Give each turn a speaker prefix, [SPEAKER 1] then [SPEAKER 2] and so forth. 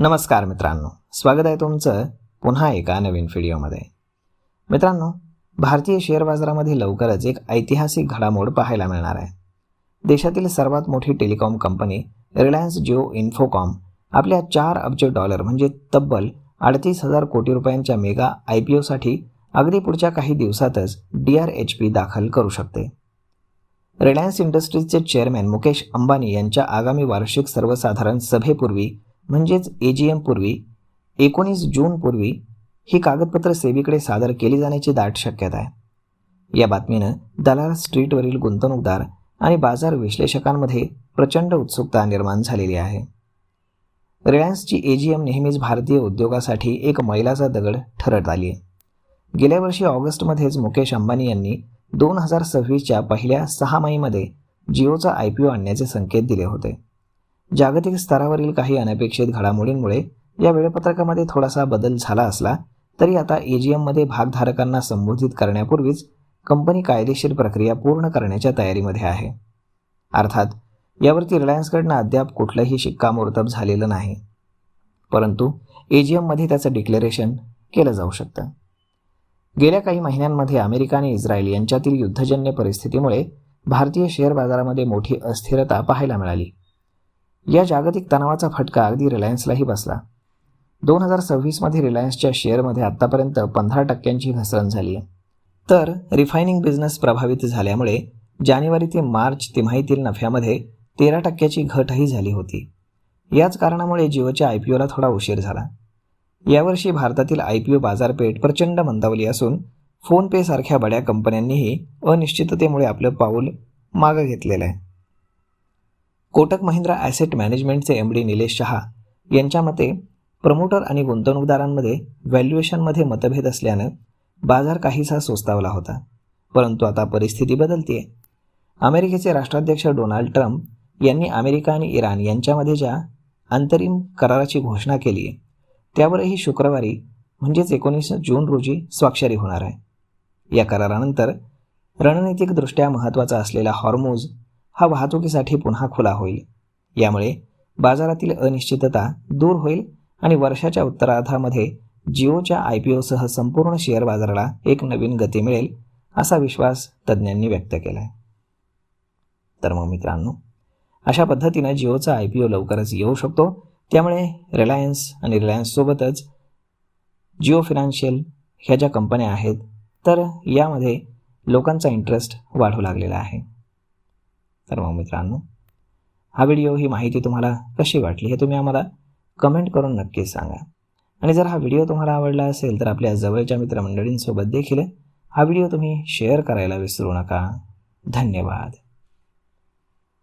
[SPEAKER 1] नमस्कार मित्रांनो, स्वागत आहे तुमचं पुन्हा एका नवीन व्हिडिओमध्ये। मित्रांनो, भारतीय शेअर बाजारामध्ये लवकरच एक ऐतिहासिक घडामोड पाहायला मिळणार आहे। देशातील सर्वात मोठी telecom company Reliance Jio Infocom आपल्या 4 अब्ज डॉलर म्हणजे तब्बल 38,000 कोटी रुपयांच्या मेगा IPOसाठी अगदी पुढच्या काही दिवसातच DRHP दाखल करू शकते। रिलायन्स इंडस्ट्रीजचे चेअरमॅन मुकेश अंबानी यांच्या आगामी वार्षिक सर्वसाधारण सभेपूर्वी म्हणजेच AGM पूर्वी 19 जून पूर्वी ही कागदपत्र सेबीकडे सादर केली जाण्याची दाट शक्यता आहे। या बातमीनं दलाल स्ट्रीटवरील गुंतवणूकदार आणि बाजार विश्लेषकांमध्ये प्रचंड उत्सुकता निर्माण झालेली आहे। रिलायन्सची AGM नेहमीच भारतीय उद्योगासाठी एक मैलाचा दगड ठरत आली आहे। गेल्या वर्षी ऑगस्टमध्येच मुकेश अंबानी यांनी 2026च्या पहिल्या 6 महिन्यामध्ये जिओचा IPO आणण्याचे संकेत दिले होते। जागतिक स्तरावरील काही अनपेक्षित घडामोडींमुळे या वेळापत्रकामध्ये थोडासा बदल झाला असला तरी आता AGM मध्ये भागधारकांना संबोधित करण्यापूर्वीच कंपनी कायदेशीर प्रक्रिया पूर्ण करण्याच्या तयारीमध्ये आहे। अर्थात यावरती रिलायन्सकडनं अद्याप कुठलंही शिक्कामोर्तब झालेलं नाही, परंतु AGM मध्ये त्याचं डिक्लेरेशन केलं जाऊ शकतं। गेल्या काही महिन्यांमध्ये अमेरिका आणि इस्रायल यांच्यातील युद्धजन्य परिस्थितीमुळे भारतीय शेअर बाजारामध्ये मोठी अस्थिरता पाहायला मिळाली। या जागतिक तणावाचा फटका अगदी रिलायन्सलाही बसला। 2026 मध्ये रिलायन्सच्या शेअरमध्ये आतापर्यंत 15% घसरण झाली आहे। तर रिफायनिंग बिझनेस प्रभावित झाल्यामुळे जानेवारी ते मार्च तिमाहीतील नफ्यामध्ये 13% घटही झाली होती। याच कारणामुळे जिओच्या IPOला थोडा उशीर झाला। यावर्षी भारतातील IPO बाजारपेठ प्रचंड मंदावली असून फोनपे सारख्या बड्या कंपन्यांनीही अनिश्चिततेमुळे आपलं पाऊल मागे घेतलेलं आहे। कोटक महिंद्रा ॲसेट मॅनेजमेंटचे MD निलेश शहा यांच्या मते प्रमोटर आणि गुंतवणूकदारांमध्ये व्हॅल्युएशनमध्ये मतभेद असल्यानं बाजार काहीसा सुस्तावला होता, परंतु आता परिस्थिती बदलतेय। अमेरिकेचे राष्ट्राध्यक्ष डोनाल्ड ट्रम्प यांनी अमेरिका आणि इराण यांच्यामध्ये ज्या अंतरिम कराराची घोषणा केली आहे त्यावरही शुक्रवारी म्हणजेच 19 जून रोजी स्वाक्षरी होणार आहे। या करारानंतर रणनीतिकदृष्ट्या महत्त्वाचा असलेला हॉर्मुझ हा वाहतुकीसाठी पुन्हा खुला होईल। यामुळे बाजारातील अनिश्चितता दूर होईल आणि वर्षाच्या उत्तरार्धामध्ये जिओच्या IPOसह संपूर्ण शेअर बाजाराला एक नवीन गती मिळेल असा विश्वास तज्ज्ञांनी व्यक्त केला आहे। तर मग मित्रांनो, अशा पद्धतीने जिओचा IPO लवकरच येऊ शकतो। त्यामुळे रिलायन्स आणि रिलायन्ससोबतच जिओ फायनान्शियल ह्या ज्या कंपन्या आहेत तर यामध्ये लोकांचा इंटरेस्ट वाढू लागलेला आहे। तर मग मित्रांनो, हा व्हिडिओ ही माहिती तुम्हाला कशी वाटली हे तुम्ही आम्हाला कमेंट करून नक्कीच सांगा। आणि जर हा व्हिडिओ तुम्हाला आवडला असेल तर आपल्या जवळच्या मित्रमंडळींसोबत देखील हा व्हिडिओ तुम्ही शेअर करायला विसरू नका। धन्यवाद।